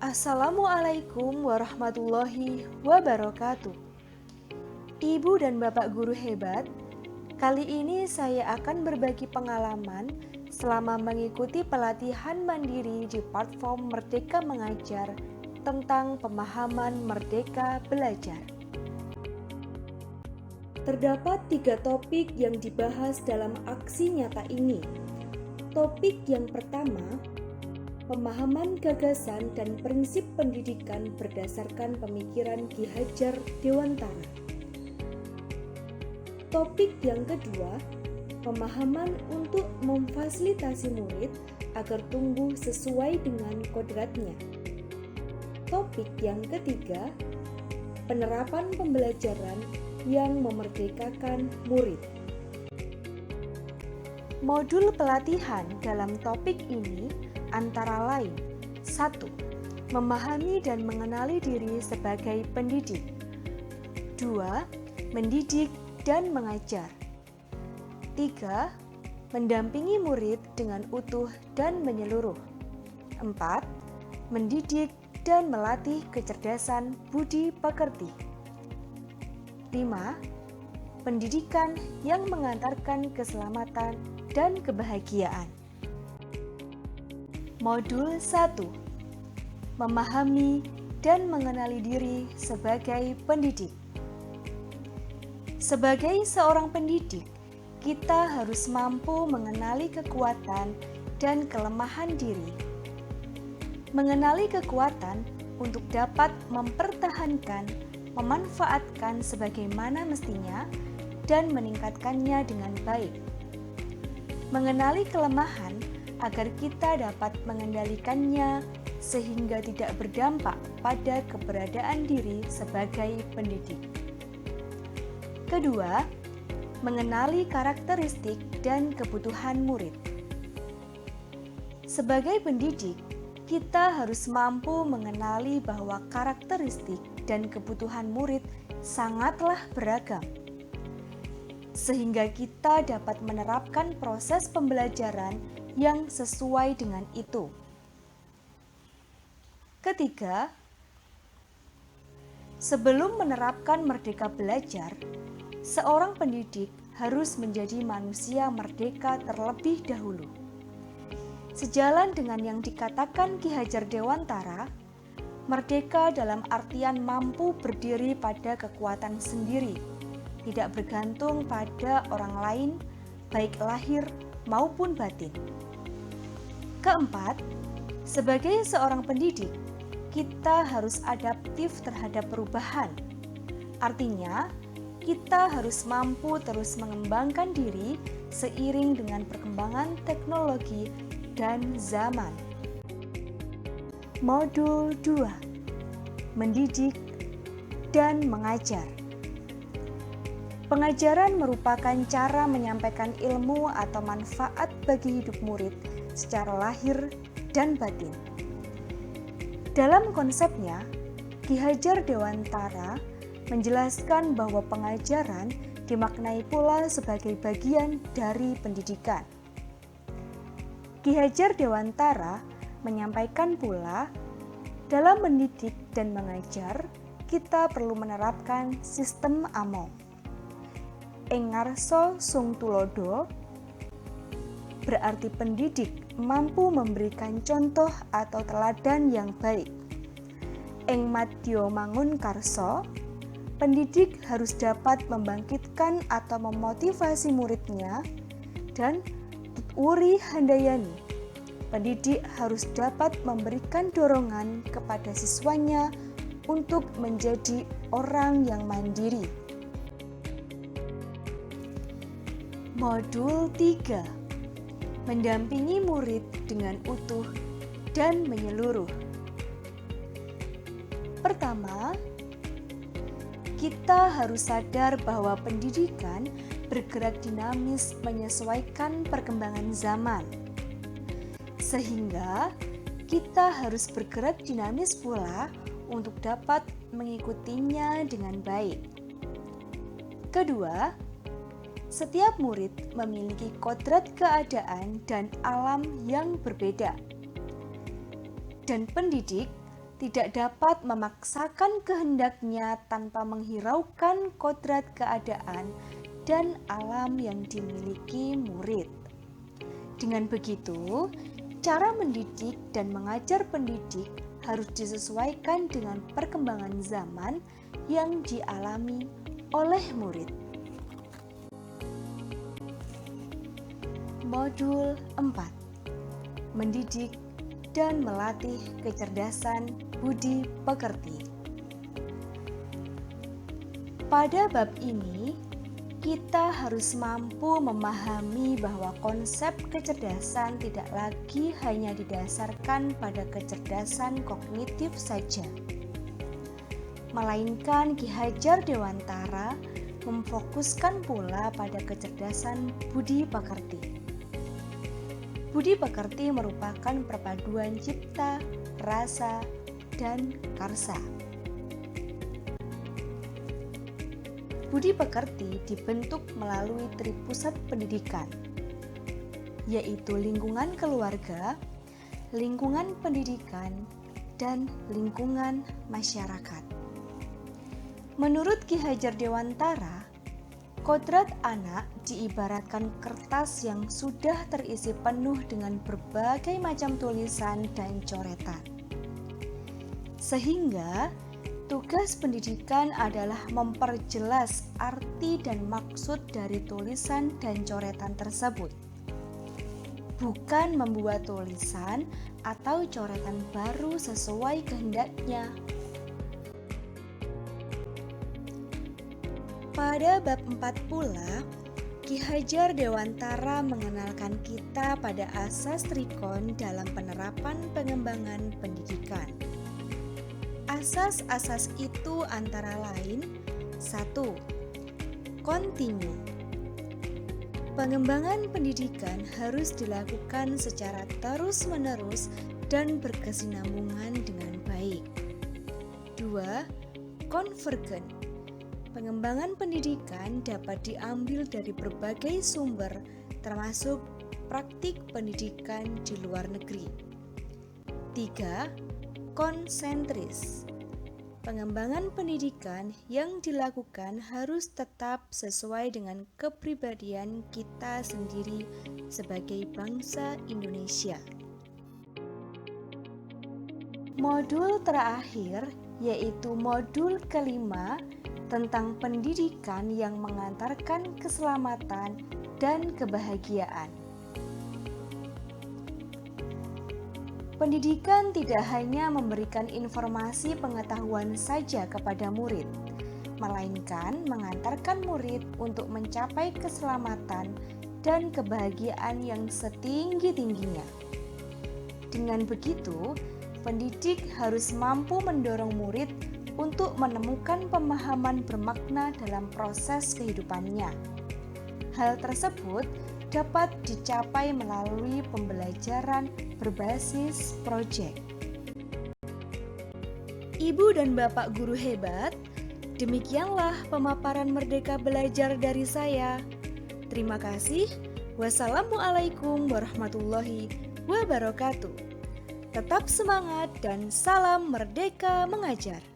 Assalamualaikum warahmatullahi wabarakatuh. Ibu dan Bapak guru hebat, kali ini saya akan berbagi pengalaman selama mengikuti pelatihan mandiri di platform Merdeka Mengajar tentang pemahaman merdeka belajar. Terdapat 3 topik yang dibahas dalam aksi nyata ini. Topik yang pertama, pemahaman gagasan dan prinsip pendidikan berdasarkan pemikiran Ki Hajar Dewantara. Topik yang kedua, pemahaman untuk memfasilitasi murid agar tumbuh sesuai dengan kodratnya. Topik yang ketiga, penerapan pembelajaran yang memerdekakan murid. Modul pelatihan dalam topik ini antara lain: 1. Memahami dan mengenali diri sebagai pendidik. 2. Mendidik dan mengajar. 3. Mendampingi murid dengan utuh dan menyeluruh. 4. Mendidik dan melatih kecerdasan budi pekerti. 5. Pendidikan yang mengantarkan keselamatan dan kebahagiaan. Modul 1. Memahami dan mengenali diri sebagai pendidik. Sebagai seorang pendidik, kita harus mampu mengenali kekuatan dan kelemahan diri. Mengenali kekuatan untuk dapat mempertahankan, memanfaatkan sebagaimana mestinya, dan meningkatkannya dengan baik. Mengenali kelemahan agar kita dapat mengendalikannya sehingga tidak berdampak pada keberadaan diri sebagai pendidik. Kedua, mengenali karakteristik dan kebutuhan murid. Sebagai pendidik, kita harus mampu mengenali bahwa karakteristik dan kebutuhan murid sangatlah beragam, sehingga kita dapat menerapkan proses pembelajaran yang sesuai dengan itu. Ketiga, sebelum menerapkan merdeka belajar, seorang pendidik harus menjadi manusia merdeka terlebih dahulu. Sejalan dengan yang dikatakan Ki Hajar Dewantara, merdeka dalam artian mampu berdiri pada kekuatan sendiri, tidak bergantung pada orang lain, baik lahir maupun batin. Keempat, sebagai seorang pendidik, kita harus adaptif terhadap perubahan. Artinya, kita harus mampu terus mengembangkan diri seiring dengan perkembangan teknologi dan zaman. Modul 2. Mendidik dan mengajar. Pengajaran merupakan cara menyampaikan ilmu atau manfaat bagi hidup murid secara lahir dan batin. Dalam konsepnya, Ki Hajar Dewantara menjelaskan bahwa pengajaran dimaknai pula sebagai bagian dari pendidikan. Ki Hajar Dewantara menyampaikan pula, dalam mendidik dan mengajar, kita perlu menerapkan sistem amo. Ing ngarsa sung tulodo, berarti pendidik mampu memberikan contoh atau teladan yang baik. Ing madya mangun karsa, pendidik harus dapat membangkitkan atau memotivasi muridnya. Dan tuturi handayani, pendidik harus dapat memberikan dorongan kepada siswanya untuk menjadi orang yang mandiri. Modul 3. Mendampingi murid dengan utuh dan menyeluruh. Pertama, kita harus sadar bahwa pendidikan bergerak dinamis menyesuaikan perkembangan zaman. Sehingga kita harus bergerak dinamis pula untuk dapat mengikutinya dengan baik. Kedua, setiap murid memiliki kodrat keadaan dan alam yang berbeda. Dan pendidik tidak dapat memaksakan kehendaknya tanpa menghiraukan kodrat keadaan dan alam yang dimiliki murid. Dengan begitu, cara mendidik dan mengajar pendidik harus disesuaikan dengan perkembangan zaman yang dialami oleh murid. Modul 4. Mendidik dan melatih kecerdasan budi pekerti. Pada bab ini, kita harus mampu memahami bahwa konsep kecerdasan tidak lagi hanya didasarkan pada kecerdasan kognitif saja, melainkan Ki Hajar Dewantara memfokuskan pula pada kecerdasan budi pekerti. Budi pekerti merupakan perpaduan cipta, rasa, dan karsa. Budi pekerti dibentuk melalui tripusat pendidikan, yaitu lingkungan keluarga, lingkungan pendidikan, dan lingkungan masyarakat. Menurut Ki Hajar Dewantara, kodrat anak diibaratkan kertas yang sudah terisi penuh dengan berbagai macam tulisan dan coretan. Sehingga tugas pendidikan adalah memperjelas arti dan maksud dari tulisan dan coretan tersebut, bukan membuat tulisan atau coretan baru sesuai kehendaknya. Pada bab 4 pula, Ki Hajar Dewantara mengenalkan kita pada asas trikon dalam penerapan pengembangan pendidikan. Asas-asas itu antara lain: 1. Kontinu. Pengembangan pendidikan harus dilakukan secara terus-menerus dan berkesinambungan dengan baik. 2. Konvergen. Pengembangan pendidikan dapat diambil dari berbagai sumber, termasuk praktik pendidikan di luar negeri. 3. Konsentris. Pengembangan pendidikan yang dilakukan harus tetap sesuai dengan kepribadian kita sendiri sebagai bangsa Indonesia. Modul terakhir, yaitu modul kelima, tentang pendidikan yang mengantarkan keselamatan dan kebahagiaan. Pendidikan tidak hanya memberikan informasi pengetahuan saja kepada murid, melainkan mengantarkan murid untuk mencapai keselamatan dan kebahagiaan yang setinggi-tingginya. Dengan begitu, pendidik harus mampu mendorong murid untuk menemukan pemahaman bermakna dalam proses kehidupannya. Hal tersebut dapat dicapai melalui pembelajaran berbasis proyek. Ibu dan Bapak guru hebat, demikianlah pemaparan Merdeka Belajar dari saya. Terima kasih. Wassalamualaikum warahmatullahi wabarakatuh. Tetap semangat dan salam merdeka mengajar.